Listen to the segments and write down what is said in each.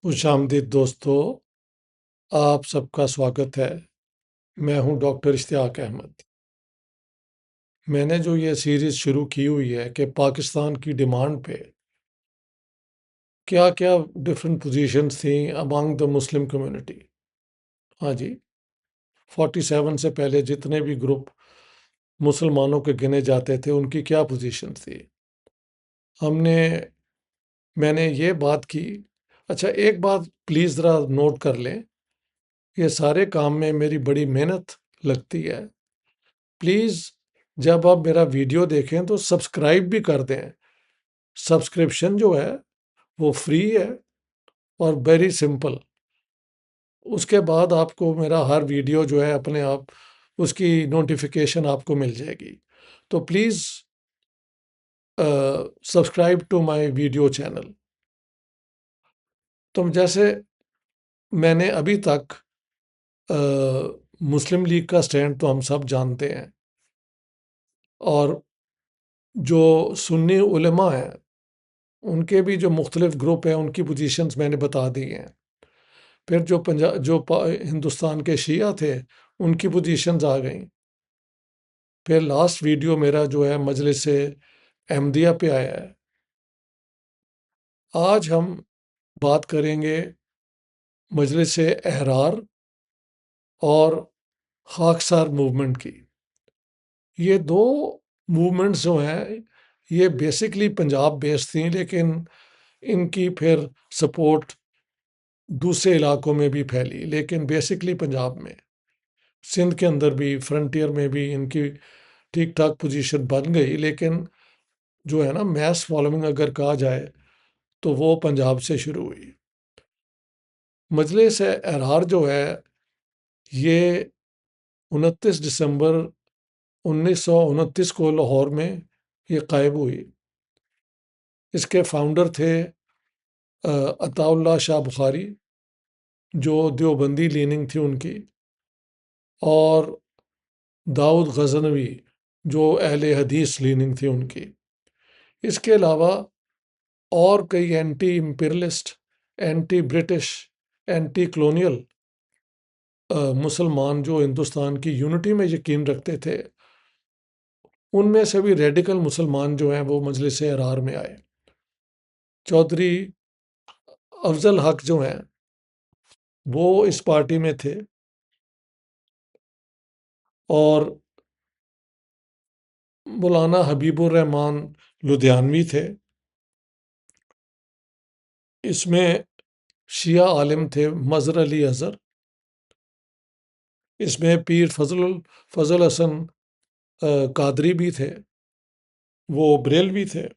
خوش آمدید دوستو، آپ سب کا سواگت ہے۔ میں ہوں ڈاکٹر اشتیاق احمد۔ میں نے جو یہ سیریز شروع کی ہوئی ہے کہ پاکستان کی ڈیمانڈ پہ کیا کیا ڈفرینٹ پوزیشنز تھیں امانگ دا مسلم کمیونٹی۔ ہاں جی، 47 سے پہلے جتنے بھی گروپ مسلمانوں کے گنے جاتے تھے ان کی کیا پوزیشن تھی۔ ہم نے میں نے یہ بات کی۔ اچھا، ایک بات پلیز ذرا نوٹ کر لیں، یہ سارے کام میں میری بڑی محنت لگتی ہے۔ پلیز جب آپ میرا ویڈیو دیکھیں تو سبسکرائب بھی کر دیں۔ سبسکرپشن جو ہے وہ فری ہے اور ویری سمپل۔ اس کے بعد آپ کو میرا ہر ویڈیو جو ہے اپنے آپ اس کی نوٹیفیکیشن آپ کو مل جائے گی۔ تو please subscribe to my video channel. تم جیسے میں نے ابھی تک مسلم لیگ کا سٹینڈ تو ہم سب جانتے ہیں، اور جو سنی علماء ہیں ان کے بھی جو مختلف گروپ ہیں ان کی پوزیشنز میں نے بتا دی ہیں۔ پھر ہندوستان کے شیعہ تھے ان کی پوزیشنز آ گئیں۔ پھر لاسٹ ویڈیو میرا جو ہے مجلس احمدیہ پہ آیا ہے۔ آج ہم بات کریں گے مجلس احرار اور خاکسار موومنٹ کی۔ یہ دو موومنٹس جو ہیں یہ بیسکلی پنجاب بیس تھیں، لیکن ان کی پھر سپورٹ دوسرے علاقوں میں بھی پھیلی، لیکن بیسکلی پنجاب میں، سندھ کے اندر بھی، فرنٹیئر میں بھی ان کی ٹھیک ٹھاک پوزیشن بن گئی، لیکن جو ہے نا میس فالوئنگ اگر کہا جائے تو وہ پنجاب سے شروع ہوئی۔ مجلس احرار جو ہے یہ 29 دسمبر 1929 کو لاہور میں یہ قائم ہوئی۔ اس کے فاؤنڈر تھے عطا اللہ شاہ بخاری، جو دیوبندی لیننگ تھی ان کی، اور داؤد غزنوی جو اہل حدیث لیننگ تھی ان کی۔ اس کے علاوہ اور کئی anti imperialist, anti British, anti colonial مسلمان جو ہندوستان کی یونٹی میں یقین رکھتے تھے، ان میں سے بھی ریڈیکل مسلمان جو ہیں وہ مجلس احرار میں آئے۔ چودھری افضل حق جو ہیں وہ اس پارٹی میں تھے، اور مولانا حبیب الرحمان لدھیانوی تھے۔ اس میں شیعہ عالم تھے مظہر علی اظہر۔ اس میں پیر فضل حسن قادری بھی تھے، وہ بریلوی تھے۔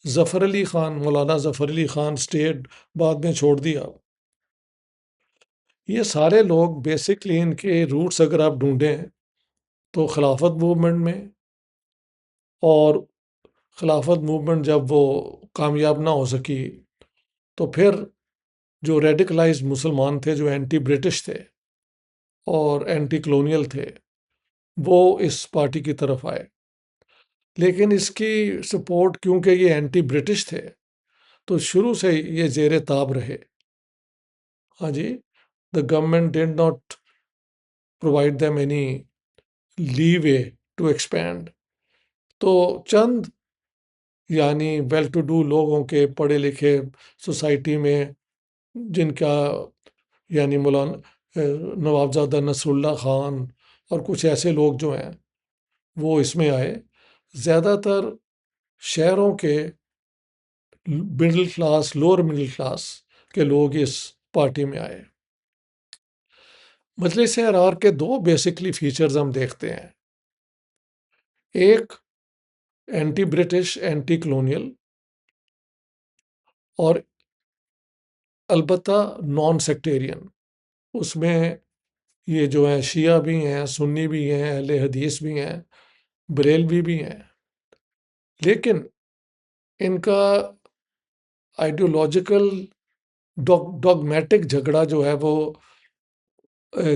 ظفر علی خان، مولانا ظفر علی خان اسٹیٹ بعد میں چھوڑ دیا۔ یہ سارے لوگ بیسکلی ان کے روٹس اگر آپ ڈھونڈیں تو خلافت موومنٹ میں، اور خلافت موومنٹ جب وہ کامیاب نہ ہو سکی تو پھر جو ریڈیکلائز مسلمان تھے، جو اینٹی برٹش تھے اور اینٹی کلونیل تھے، وہ اس پارٹی کی طرف آئے۔ لیکن اس کی سپورٹ، کیونکہ یہ اینٹی برٹش تھے تو شروع سے یہ زیر تاب رہے۔ ہاں جی، the government did not provide them any leeway to expand. تو چند یعنی ویل ٹو ڈو لوگوں کے، پڑھے لکھے سوسائٹی میں، جن کا یعنی مولانا نوابزادہ نصر اللہ خان اور کچھ ایسے لوگ جو ہیں وہ اس میں آئے۔ زیادہ تر شہروں کے middle class, lower middle class کے لوگ اس پارٹی میں آئے۔ مجلس احرار کے دو بیسکلی فیچرز ہم دیکھتے ہیں، ایک اینٹی برٹش، اینٹی کلونیل، اور البتہ نان سیکٹیرین۔ اس میں یہ جو ہیں شیعہ بھی ہیں، سنی بھی ہیں، اہل حدیث بھی ہیں، بریلوی بھی ہیں، لیکن ان کا آئیڈیولوجیکل ڈاگمیٹک جھگڑا جو ہے وہ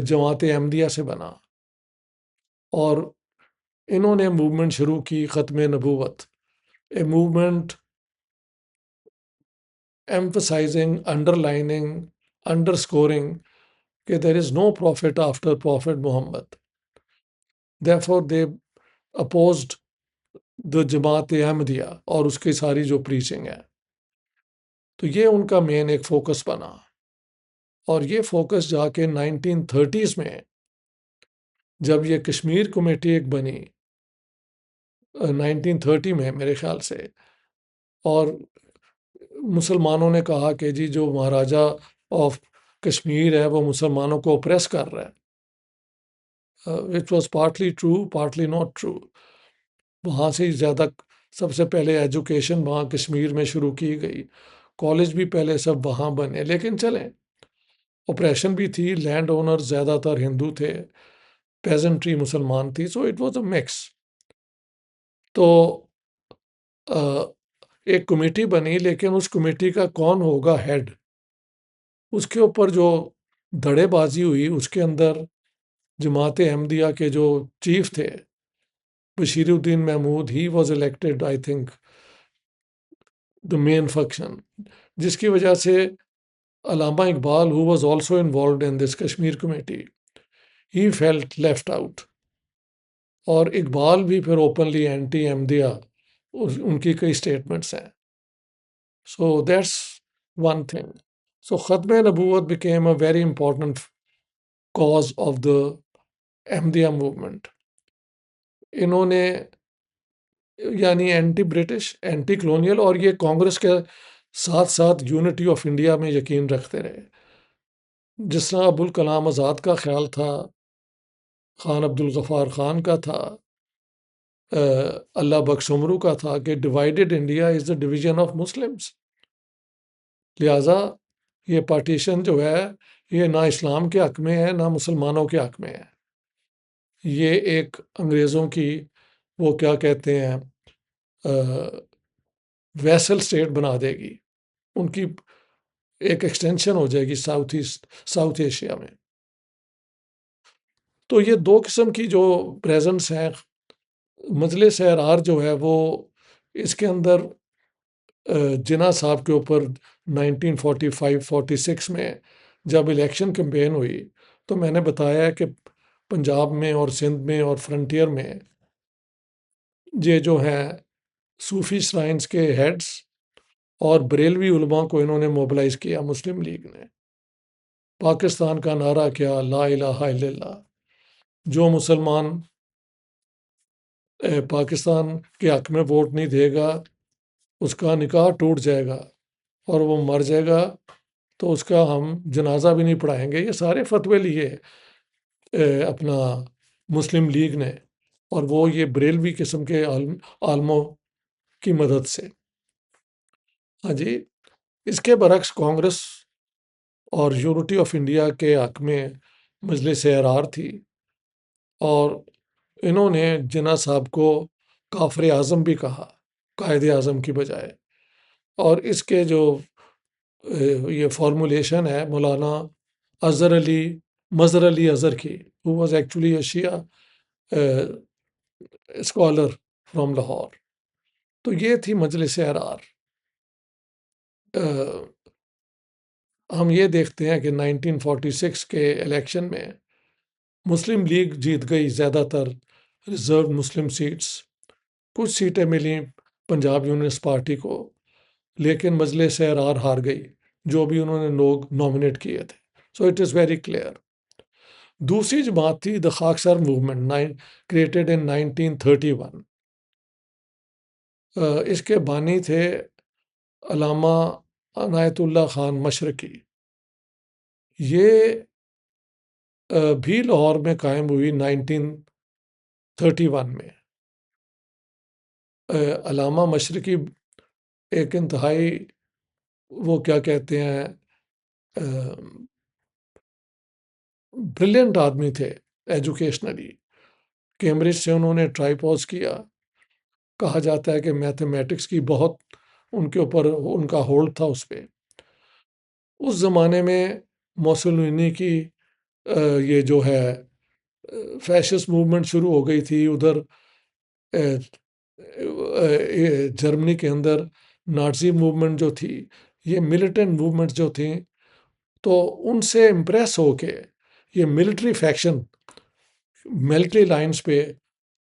جماعت احمدیہ سے بنا، اور انہوں نے موومنٹ شروع کی ختم نبوت، a movement emphasizing, underlining, underscoring that there is no prophet after Prophet Muhammad. Therefore, they opposed the Jamaat Ahmadiyya اور اس کی ساری جو پریچنگ ہے. تو یہ ان کا مین ایک فوکس بنا. اور یہ فوکس جا کے 1930s میں جب یہ کشمیر کمیٹی ایک بنی 1930 میں میرے خیال سے، اور مسلمانوں نے کہا کہ جی جو مہاراجہ آف کشمیر ہے وہ مسلمانوں کو اوپریس کر رہا ہے. Which was partly true partly not true. وہاں سے ہی زیادہ سب سے پہلے ایجوکیشن وہاں کشمیر میں شروع کی گئی، کالج بھی پہلے سب وہاں بنے. لیکن چلیں، اوپریشن بھی تھی، لینڈ اونر زیادہ تر ہندو تھے، پیزنٹری مسلمان تھی، so it was a mix. تو ایک کمیٹی بنی، لیکن اس کمیٹی کا کون ہوگا ہیڈ، اس کے اوپر جو دھڑے بازی ہوئی. اس کے اندر جماعت احمدیہ کے جو چیف تھے Bashiruddin Mahmood, he was elected I think the main function, جس کی وجہ سے علامہ Iqbal who was also involved in this Kashmir committee, he felt left out. اور اقبال بھی پھر اوپنلی اینٹی احمدیہ، ان کی کئی اسٹیٹمنٹس ہیں. So that's one thing. So ختم نبوت became a very important cause of the Ahmadiyya movement. انہوں نے یعنی اینٹی برٹش، اینٹی کلونیل، اور یہ کانگریس کے ساتھ ساتھ یونٹی آف انڈیا میں یقین رکھتے رہے. جس طرح ابوالکلام آزاد کا خیال تھا، خان عبدالغفار خان کا تھا، اللہ بخش عمرو کا تھا کہ divided India is the division of Muslims. لہٰذا یہ پارٹیشن جو ہے یہ نہ اسلام کے حق میں ہے نہ مسلمانوں کے حق میں ہے. یہ ایک انگریزوں کی وہ کیا کہتے ہیں ویسل اسٹیٹ بنا دے گی، ان کی ایک ایکسٹینشن ہو جائے گی ساؤتھ ایشیا میں. تو یہ دو قسم کی جو پریزنٹس ہیں. مجلس احرار جو ہے وہ اس کے اندر جناح صاحب کے اوپر 1945-46 میں جب الیکشن کمپین ہوئی تو میں نے بتایا کہ پنجاب میں اور سندھ میں اور فرنٹیئر میں یہ جو ہیں صوفی شرائنس کے ہیڈز اور بریلوی علماء کو انہوں نے موبلائز کیا. مسلم لیگ نے پاکستان کا نعرہ کیا، لا الہ الا اللہ. جو مسلمان پاکستان کے حق میں ووٹ نہیں دے گا اس کا نکاح ٹوٹ جائے گا اور وہ مر جائے گا تو اس کا ہم جنازہ بھی نہیں پڑھائیں گے. یہ سارے فتوے لیے اپنا مسلم لیگ نے، اور وہ یہ بریلوی قسم کے عالموں کی مدد سے. ہاں جی. اس کے برعکس کانگریس اور یونٹی آف انڈیا کے حق میں مجلس احرار تھی، اور انہوں نے جناح صاحب کو کافر اعظم بھی کہا قائد اعظم کی بجائے. اور اس کے جو یہ فارمولیشن ہے مولانا مظہر علی اظہر کی، who was actually a Shia scholar from Lahore. تو یہ تھی مجلس احرار. ہم یہ دیکھتے ہیں کہ 1946 کے الیکشن میں مسلم لیگ جیت گئی زیادہ تر ریزرو مسلم سیٹس. کچھ سیٹیں ملیں پنجاب یونینسٹ پارٹی کو، لیکن مجلس احرار ہار گئی جو بھی انہوں نے لوگ نامنیٹ کیے تھے. So it is very clear. دوسری جماعت تھی دا خاکسار موومنٹ کریٹڈ ان 1931. اس کے بانی تھے علامہ عنایت اللہ خان مشرقی. یہ بھی لاہور میں قائم ہوئی 1931 میں. علامہ مشرقی ایک انتہائی وہ کیا کہتے ہیں بریلینٹ آدمی تھے ایجوکیشنلی. کیمبرج سے انہوں نے ٹرائی پوز کیا. کہا جاتا ہے کہ میتھمیٹکس کی بہت ان کے اوپر ان کا ہولڈ تھا اس پہ. اس زمانے میں موسولینی کی یہ جو ہے فیشسٹ موومنٹ شروع ہو گئی تھی. ادھر جرمنی کے اندر نازی موومنٹ جو تھی یہ ملیٹنٹ موومنٹ جو تھیں تو ان سے امپریس ہو کے یہ ملٹری فیکشن ملٹری لائنز پہ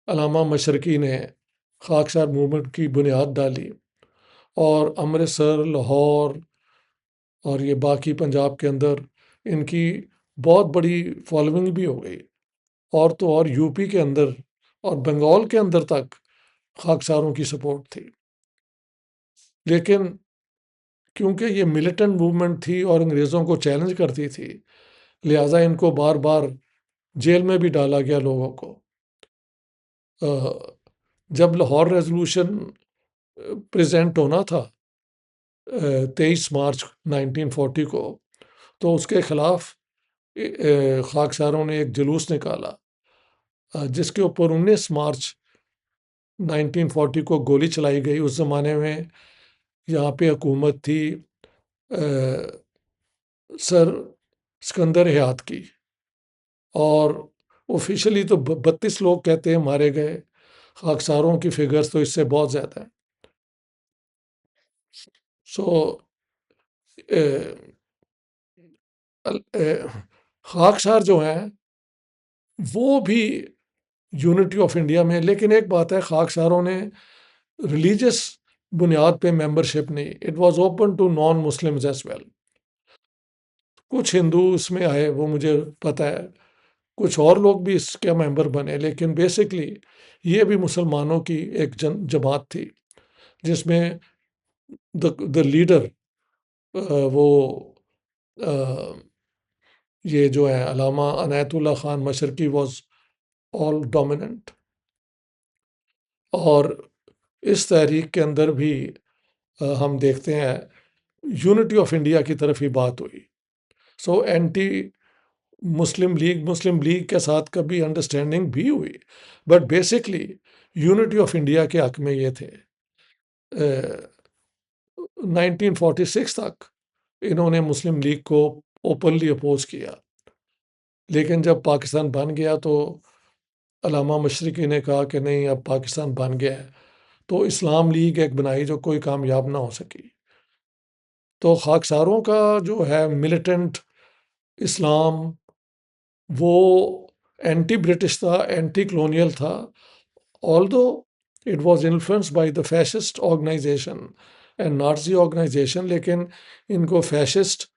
علامہ مشرقی نے خاکسار موومنٹ کی بنیاد ڈالی، اور امرتسر، لاہور اور یہ باقی پنجاب کے اندر ان کی بہت بڑی فالوئنگ بھی ہو گئی، اور تو اور یو پی کے اندر اور بنگال کے اندر تک خاکساروں کی سپورٹ تھی۔ لیکن کیونکہ یہ ملیٹنٹ موومنٹ تھی اور انگریزوں کو چیلنج کرتی تھی، لہٰذا ان کو بار بار جیل میں بھی ڈالا گیا لوگوں کو۔ جب لاہور ریزولوشن پریزنٹ ہونا تھا 23 مارچ 1940 کو، تو اس کے خلاف خاکساروں نے ایک جلوس نکالا، جس کے اوپر 19 مارچ 1940 کو گولی چلائی گئی۔ اس زمانے میں یہاں پہ حکومت تھی سر سکندر حیات کی، اور آفیشلی تو 32 لوگ کہتے ہیں مارے گئے، خاکساروں کی فگرز تو اس سے بہت زیادہ ہیں۔ سو خاکسار جو ہیں وہ بھی یونٹی آف انڈیا میں، لیکن ایک بات ہے، خاکساروں نے ریلیجس بنیاد پہ ممبرشپ نہیں، it was open to non Muslims as well. کچھ ہندو اس میں آئے، وہ مجھے پتہ ہے، کچھ اور لوگ بھی اس کے ممبر بنے، لیکن بیسکلی یہ بھی مسلمانوں کی ایک جماعت تھی، جس میں دا لیڈر وہ یہ جو ہے علامہ عنایت اللہ خان مشرقی واز آل ڈومیننٹ۔ اور اس تحریک کے اندر بھی ہم دیکھتے ہیں یونٹی آف انڈیا کی طرف ہی بات ہوئی۔ سو اینٹی مسلم لیگ کے ساتھ کبھی انڈرسٹینڈنگ بھی ہوئی، but basically unity of India کے حق میں یہ تھے۔ 1946 تک انہوں نے مسلم لیگ کو اوپنلی اپوز کیا، لیکن جب پاکستان بن گیا تو علامہ مشرقی نے کہا کہ نہیں، اب پاکستان بن گیا ہے، تو اسلام لیگ ایک بنائی جو کوئی کامیاب نہ ہو سکی۔ تو خاکساروں کا جو ہے ملیٹنٹ اسلام، وہ اینٹی برٹش تھا، اینٹی کلونیل تھا، although it was influenced by the fascist organization and Nazi organization، لیکن ان کو فیشسٹ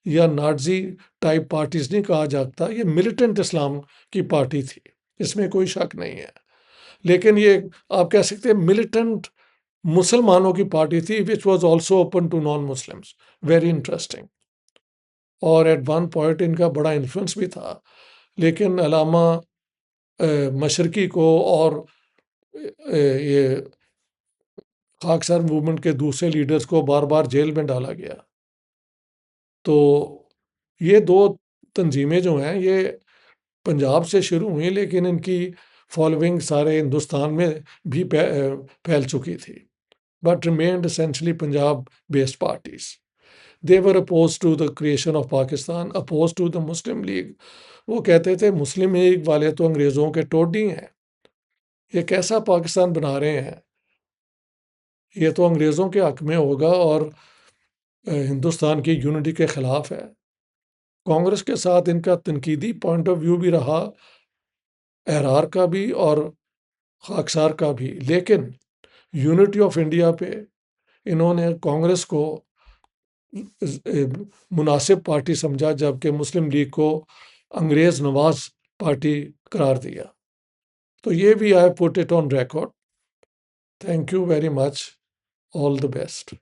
یا نازی ٹائپ پارٹیز نہیں کہا جاتا، یہ ملیٹنٹ اسلام کی پارٹی تھی، اس میں کوئی شک نہیں ہے۔ لیکن یہ آپ کہہ سکتے ہیں ملیٹنٹ مسلمانوں کی پارٹی تھی، which was also open to non Muslims، very interesting. اور ایٹ ون پوائنٹ ان کا بڑا انفلوئنس بھی تھا، لیکن علامہ مشرقی کو اور یہ خاکسار موومنٹ کے دوسرے لیڈرز کو بار بار جیل میں ڈالا گیا۔ تو یہ دو تنظیمیں جو ہیں یہ پنجاب سے شروع ہوئیں، لیکن ان کی فالوئنگ سارے ہندوستان میں بھی پھیل چکی تھی، but remained essentially Punjab based parties. They were opposed to the creation of Pakistan, opposed to the Muslim League۔ وہ کہتے تھے مسلم لیگ والے تو انگریزوں کے ٹوڈی ہیں، یہ کیسا پاکستان بنا رہے ہیں، یہ تو انگریزوں کے حق میں ہوگا اور ہندوستان کی یونٹی کے خلاف ہے۔ کانگریس کے ساتھ ان کا تنقیدی پوائنٹ آف ویو بھی رہا، احرار کا بھی اور خاکسار کا بھی، لیکن یونٹی آف انڈیا پہ انہوں نے کانگریس کو مناسب پارٹی سمجھا، جبکہ مسلم لیگ کو انگریز نواز پارٹی قرار دیا۔ تو یہ بھی I put it on record. Thank you very much, all the best.